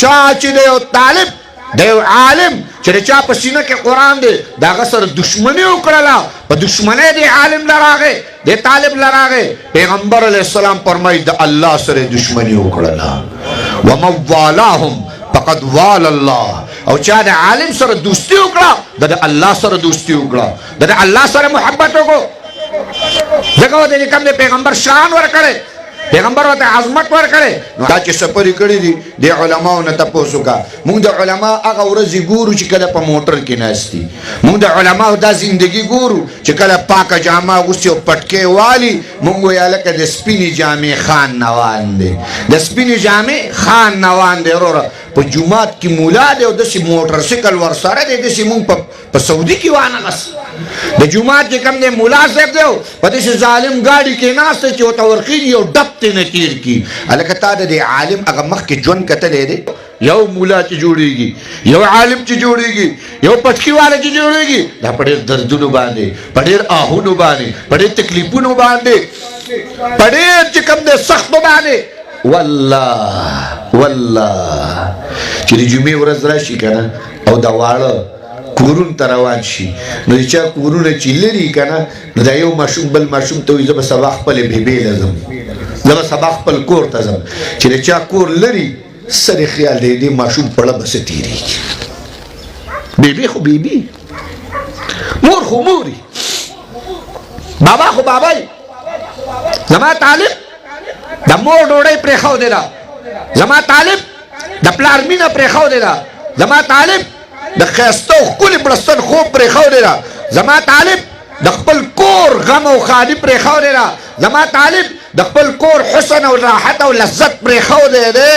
چا چې د یو طالب د یو عالم چې د چا په سینه کې قرآن دی د هغه سره دشمني وکړله په دشمنۍ د عالم لراغې د طالب لراغې پیغمبر علیه السلام فرمایي د الله سره دشمني وکړله ومن والاهم فقد وال الله او چا د عالم سره دوستی وکړه د الله سره دوستی وکړه د الله سره محبت وکړو ځکه د کوم د پیغمبر شان ورکړي پیغمبر ورته عظمت ورکړي دا چې سفرې کړي دي د علماو نه تپوس وکړه موږ د علما هغه ورځې ګورو چې کله په موټر کې ناست دي موږ د علماو دا زندګي ګورو چې کله پاکه جامه اغوستې او پټکې والي موږ وایو هلکه د سپینې جامې خان نوان دی د سپینې جامې خان نوان دی وروره په جومات کې مولا دی او داسې موټر سایکل ورسره دی داسې موږ په سعودي کې وانغست د جومات چې کوم دی مولا صاحب دی په داسې ظالم ګاډي کې ناست دی چې ورته ورخېږي او ډب ته نه تېر کړي هلکه تا د دې عالم هغه مخکې ژوند کتلی دی یو مولا چې جوړېږي یو عالم چې جوړېږي یو پټکي والا چې جوړېږي دا په ډېر دردونو باندې په ډېر آهونو باندې په ډېر تکلیفونو باندې په ډېر چې کوم دی سختو باندې والله چې د جمعې ورځ راشي که نه او دا واړه کورونو ته روان شي نو د چا کورونه چې لري که نه نو دا یو ماشوم بل ماشوم ته وایي زه به سبا خپلې بېبې له ځم زه به سبا خپل کور ته ځم چې د چا کور لري سر خیال دی دې ماشوم پړه به څه تېرېږي بېبې خو بېبې مور خو موري بابا خو بابای زما طالب د مور ډوډۍ پرېښودې ده زما طالب د پلار مینه پرېښودې ده زما طالب د ښایسته او ښکلي بړستن خوب پرېښودې ده زما طالب د خپل کور غم او ښادي پرېښودې ده زما طالب د خپل کور حسن او راحت او لذت پرېښودی دی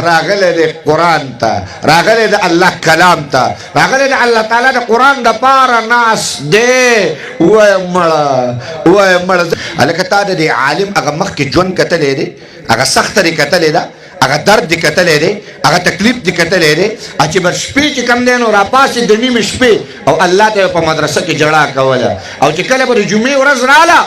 راغلی دی قرآن ته راغلی د الله کلام ته راغلی د الله تعالی د قرآن دپاره ناست دی ووایه مړه ووایه مړه هلکه تا د دې عالم هغه مخکې ژوند کتلی دی هغه سخته دې کتلی ده هغه درد دې کتلی دی هغه تکلیف دې کتلی دی چې به شپې چې کوم دی نو راپاسې د نیمې شپې او الله ته په مدرسه کې جړا کوله او چې کله به د جمعې ورځ راله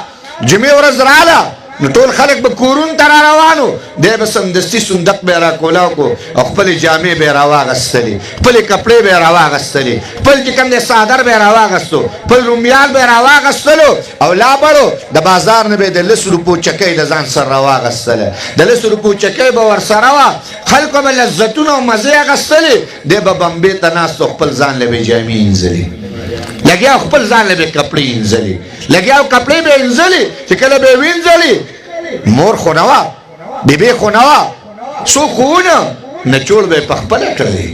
جمعې ورځ راله نو ټول خلک به کورونو ته را روانو دی به سمدستي صندوق به یې راکولاو کو او خپلې جامې به یې راواغستلې خپلې کپړې به یې راواغستلې خپل چې کوم دی څادر به یې راواغستو خپل رومیال به یې راواغستلو او لا بړو د بازار نه به یې د 10 روپو چکۍ د ځان سره راواغستله د 10 روپو چکۍ به ورسره وه خلکو به لذتونه او مزې اخیستلې دی به بمبې ته ناست و خپل ځان له به یې جامې اینځلې لګیا خپل ځان له به کپړې اینځلې لګیا کپړې به اینځلې چې کله به یې وینځلې مور خو نه وه بېبې خو نه وه څوک خو ونه نچوړ به یې پخپله کړلې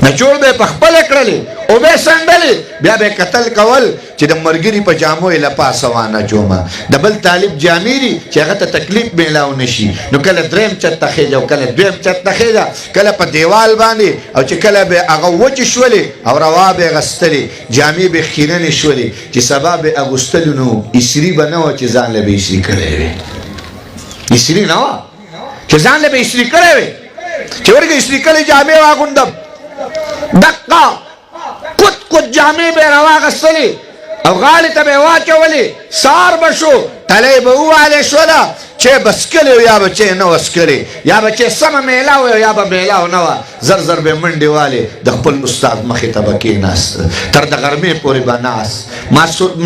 نچوړ به یې پخپله کړلې او به یې څنډلې بیا به یې کتل کول چې د ملګري په جامو یې له پاسه وانهچومه د بل طالب جامې دي چې هغه ته تکلیف میلاو نه شي نو کله دریم چت ته خېږه او کله دویم چت ته خېږه کله په دیوال باندې او چې کله به هغه وچې شولې او روا به یې اغوستلې جامې به یې خیرنې شولې چې سبا به یې اغوستلو نو اسري به نه وه چې ځان له به یې اسري کړی وي اسري نه وه چې ځان له به اسري کړی وي چې ورګه اسري کړې جامې واغوندم دقه کut جامې به یې راواغستلې او غاړې ته به یې واچولې سهار به شو تلی به ووالې شوله چې بسکلې و یا به چې نه وه سکلې یا به چې سمه میلاو یا به میلاو نه وه زر زر به منډې والې د خپل استاد مخې ته به کېناست تر د غرمې پورې به ناست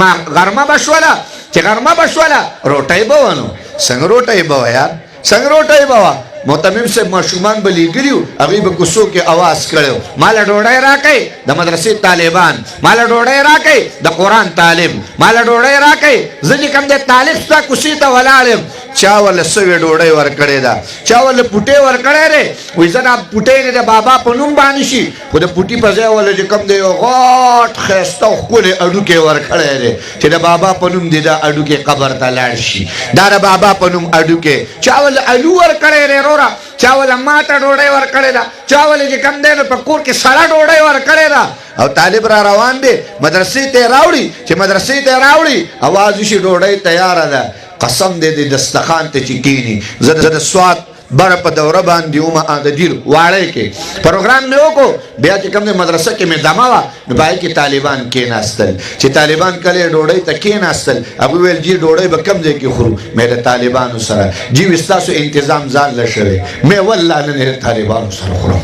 ما غرمه به شوله چې غرمه به شوله روټۍ به وه نو څنګه روټۍ به وه یار څنګه روټۍ به وه محتمم صاحب ماشومان به لیږلي وو هغوی به کوڅو کې اواز کړی و ماله ډوډۍ راکئ د مدرسې طالبان ماله ډوډۍ راکئ د قرآن طالب ماله ډوډۍ راکئ زه چې کوم دی طالب ستا کوڅې ته ولاړ یم چا ورله سوې ډوډۍ ورکړې ده چا ورله پوټۍ ورکړی دی وایي زه دا پوټۍ دی د بابا په نوم باندې شي خو د پوټي په ځای ورله چې کوم دی یو غټ ښایسته او ښکلی هډوکی ورکړی دی چې د بابا په نوم دی دا هډوکی قبر ته لاړ شي دا د بابا په نوم هډوکی چا ورله الو ورکړی دی وروره چا ورله ماته ډوډۍ ورکړې ده چا ورله چې کوم دی نو په کور کې سړه ډوډۍ ورکړې ده او طالب را روان دی مدرسې ته یې راوړي چې مدرسې ته یې راوړي اواز وشي ډوډۍ تیاره ده قسم دی د دسترخوان ته چې کښېني زه د سوات بره په دوره باندې ومه د دیر واړی کې پروګرام مې وکړو بیا چې کوم دی مدرسه کې مې دمه وه نو په هغې کې طالبان کېناستل چې طالبان کله یې ډوډۍ ته کېناستل هغوی ویل جي ډوډۍ به کوم ځای کې خورو مې د طالبانو سره جي وي ستاسو انتظام ځان له شوی مې والله نن یې د طالبانو سره خورم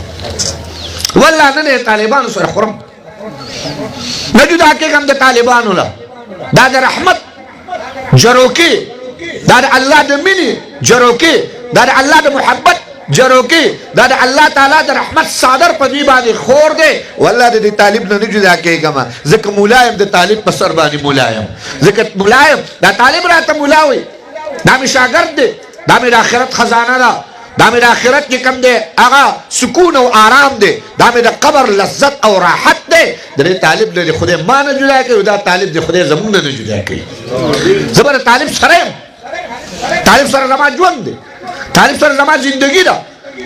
والله نن طالبانو سره خورم نه جدا کېږم د طالبانو له دا د رحمت جروکي دا د الله د مینې جروکي دا د الله د محبت جروکي دا د الله تعالی د رحمت صادر په دوی باندې خور دی والله د دې طالب نه جدا کېږم ځکه ملایم د طالب په سر باندې ملایم ځکه ملایم دا طالب راته ملا وي دا مې شاګرد دی دا مې د آخرت خزانه ده دا مې د آخرت کې کوم دی هغه سکون او آرام دی دا مې د قبر لذت او راحت دی د دې طالب نه خدای ما نه جدا کوي دا طالب دی خدای زمونږ نه جدا کوي زه به د طالب سره یم طالب سره زما ژوند دی طالب سره زما زندگی ده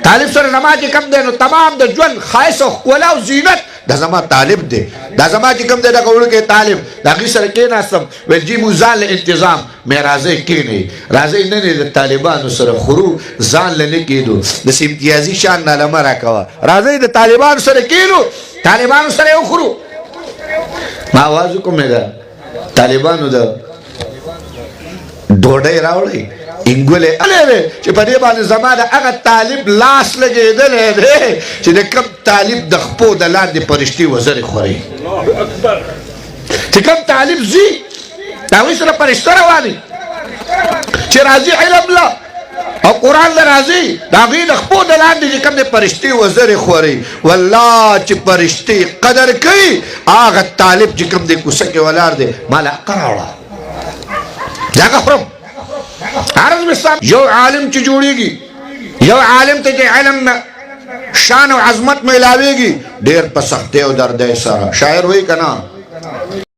طالب سره زما چې کوم دی نو تمام د ژوند ښایست او ښکلا او زینت دا زما طالب دی دا زما چې کوم دی دغه وړوکی طالب د هغې سره کېناستم ویل جي موږ ځان له انتظام مې راځئ کښېنئ راځئ نن یې د طالبانو سره خورو ځان له نه کېدو داسې امتیازي شان نالمه را کوه راځئ د طالبانو سره کېنو طالبانو سره یې وخورو ما آواز وکړم ده طالبانو د ډوډۍ راوړئ انګولې چې په دې باندې زما د هغه طالب لاس لګېدلی دی چې د کوم طالب د خپو د لاندې فرشتې وزرې خوري چې کوم طالب ځي د هغوی سره فرشته روانې چې راځي علم له او قرآن له راځي د هغوی د خپو د لاندې چې کوم د فرشتې وزرې خوري والله چې فرشتې قدر کوي هغه طالب چې کوم د کوڅه کې ولاړ دی ما له حقه راوړه زه هغه خورم عرض بسام یو عالم چې جوړیږي یو عالم ته چې علم شان او عظمت میلاویږي ډېر په سختۍ او دردۍ سره شاعر وایي که نه